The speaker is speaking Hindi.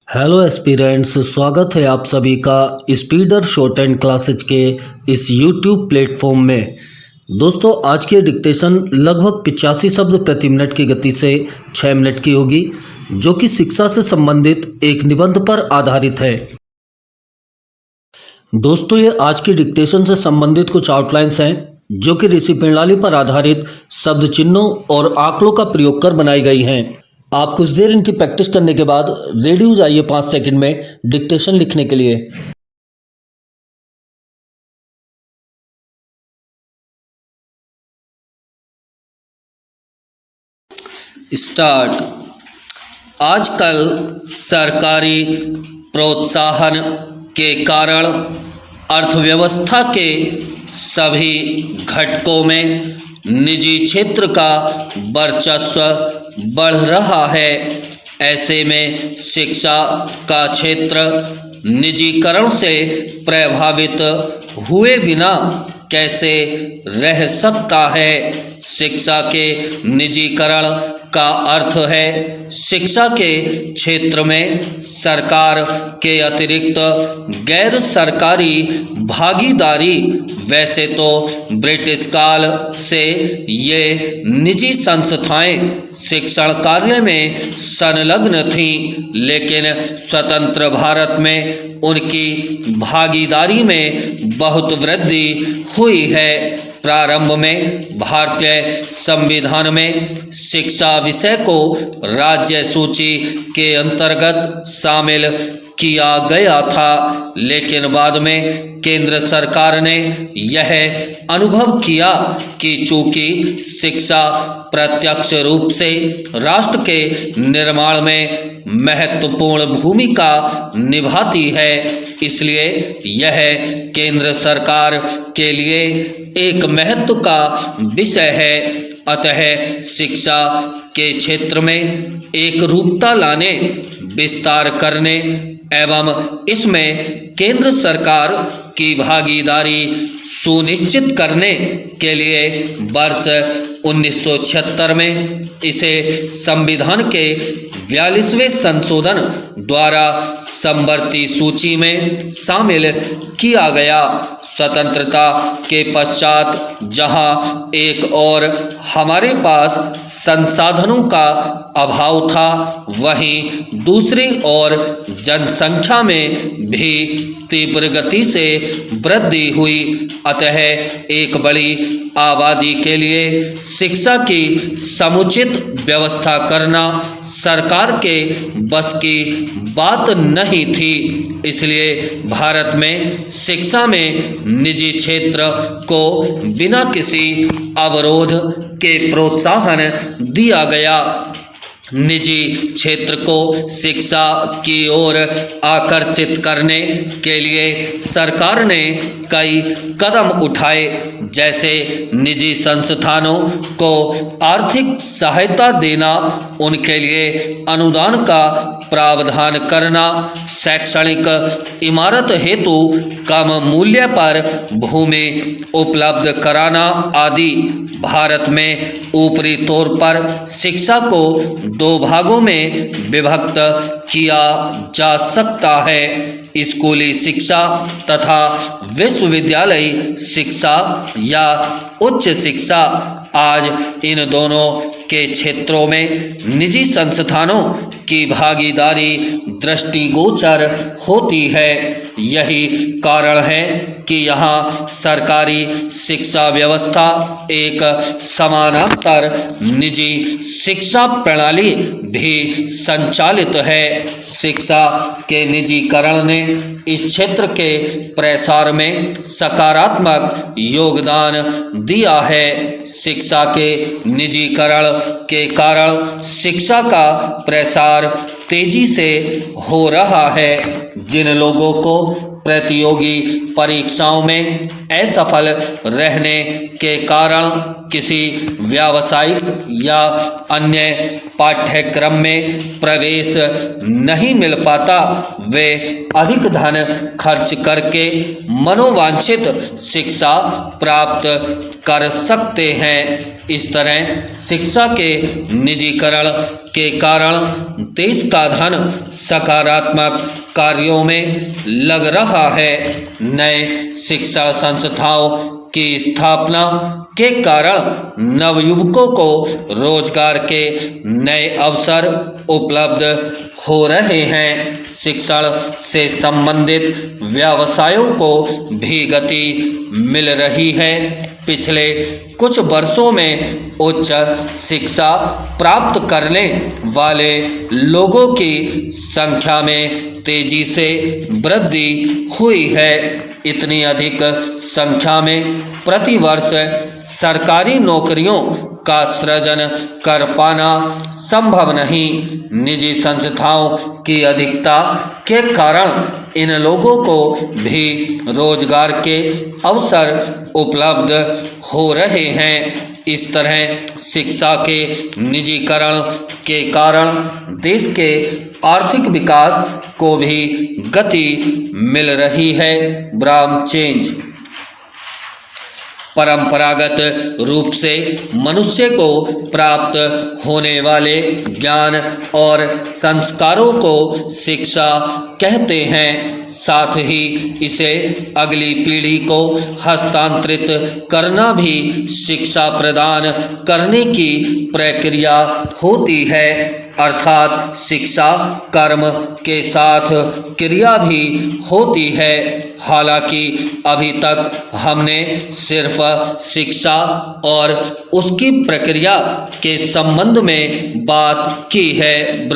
हेलो एस्पिरेंट्स, स्वागत है आप सभी का स्पीडर शॉर्ट एंड क्लासेज के इस यूट्यूब प्लेटफॉर्म में। दोस्तों, आज की डिक्टेशन लगभग 85 शब्द प्रति मिनट की गति से 6 मिनट की होगी, जो कि शिक्षा से संबंधित एक निबंध पर आधारित है। दोस्तों, ये आज की डिक्टेशन से संबंधित कुछ आउटलाइंस हैं जो कि ऋषि प्रणाली पर आधारित शब्द चिन्हों और आंकड़ों का प्रयोग कर बनाई गई हैं। आप कुछ देर इनकी प्रैक्टिस करने के बाद रेडी हो जाइए 5 सेकंड में डिक्टेशन लिखने के लिए। स्टार्ट। आजकल सरकारी प्रोत्साहन के कारण अर्थव्यवस्था के सभी घटकों में निजी क्षेत्र का वर्चस्व बढ़ रहा है। ऐसे में शिक्षा का क्षेत्र निजीकरण से प्रभावित हुए बिना कैसे रह सकता है। शिक्षा के निजीकरण का अर्थ है शिक्षा के क्षेत्र में सरकार के अतिरिक्त गैर सरकारी भागीदारी। वैसे तो ब्रिटिश काल से ये निजी संस्थाएं शिक्षण कार्य में संलग्न थीं, लेकिन स्वतंत्र भारत में उनकी भागीदारी में बहुत वृद्धि हुई है। प्रारंभ में भारतीय संविधान में शिक्षा विषय को राज्य सूची के अंतर्गत शामिल किया गया था, लेकिन बाद में केंद्र सरकार ने यह अनुभव किया कि चूंकि शिक्षा प्रत्यक्ष रूप से राष्ट्र के निर्माण में महत्वपूर्ण भूमिका निभाती है, इसलिए यह केंद्र सरकार के लिए एक महत्व का विषय है। अतः शिक्षा के क्षेत्र में एक रूपता लाने, विस्तार करने एवं इसमें केंद्र सरकार की भागीदारी सुनिश्चित करने के लिए वर्ष 1976 में इसे संविधान के 42वें संशोधन द्वारा समवर्ती सूची में शामिल किया गया। स्वतंत्रता के पश्चात जहां एक और हमारे पास संसाधनों का अभाव था, वहीं दूसरी ओर जनसंख्या में भी तीव्र गति से वृद्धि हुई। अतः एक बड़ी आबादी के लिए शिक्षा की समुचित व्यवस्था करना सरकार के बस की बात नहीं थी। इसलिए भारत में शिक्षा में निजी क्षेत्र को बिना किसी अवरोध के प्रोत्साहन दिया गया। निजी क्षेत्र को शिक्षा की ओर आकर्षित करने के लिए सरकार ने कई कदम उठाए, जैसे निजी संस्थानों को आर्थिक सहायता देना, उनके लिए अनुदान का प्रावधान करना, शैक्षणिक इमारत हेतु कम मूल्य पर भूमि उपलब्ध कराना आदि। भारत में ऊपरी तौर पर शिक्षा को 2 भागों में विभक्त किया जा सकता है, स्कूली शिक्षा तथा विश्वविद्यालय शिक्षा या उच्च शिक्षा। आज इन दोनों के क्षेत्रों में निजी संस्थानों की भागीदारी दृष्टिगोचर होती है। यही कारण है कि यहाँ सरकारी शिक्षा व्यवस्था एक समानांतर निजी शिक्षा प्रणाली भी संचालित है। शिक्षा के निजीकरण ने इस क्षेत्र के प्रसार में सकारात्मक योगदान दिया है। शिक्षा के निजीकरण के कारण शिक्षा का प्रसार तेजी से हो रहा है। जिन लोगों को प्रतियोगी परीक्षाओं में असफल रहने के कारण किसी व्यावसायिक या अन्य पाठ्यक्रम में प्रवेश नहीं मिल पाता, वे अधिक धन खर्च करके मनोवांछित शिक्षा प्राप्त कर सकते हैं। इस तरह शिक्षा के निजीकरण के कारण देश का धन सकारात्मक कार्यों में लग रहा है। नए शिक्षा संस्थाओं की स्थापना के कारण नवयुवकों को रोजगार के नए अवसर उपलब्ध हो रहे हैं। शिक्षण से संबंधित व्यवसायों को भी गति मिल रही है। पिछले कुछ वर्षों में उच्च शिक्षा प्राप्त करने वाले लोगों की संख्या में तेजी से वृद्धि हुई है। इतनी अधिक संख्या में प्रतिवर्ष सरकारी नौकरियों का सृजन कर पाना संभव नहीं। निजी संस्थाओं की अधिकता के कारण इन लोगों को भी रोजगार के अवसर उपलब्ध हो रहे हैं। इस तरह शिक्षा के निजीकरण के कारण देश के आर्थिक विकास को भी गति मिल रही है। ब्राह्म चेंज परंपरागत रूप से मनुष्य को प्राप्त होने वाले ज्ञान और संस्कारों को शिक्षा कहते हैं। साथ ही इसे अगली पीढ़ी को हस्तांतरित करना भी शिक्षा प्रदान करने की प्रक्रिया होती है। अर्थात शिक्षा कर्म के साथ क्रिया भी होती है। हालांकि अभी तक हमने सिर्फ शिक्षा और उसकी प्रक्रिया के संबंध में बात की है।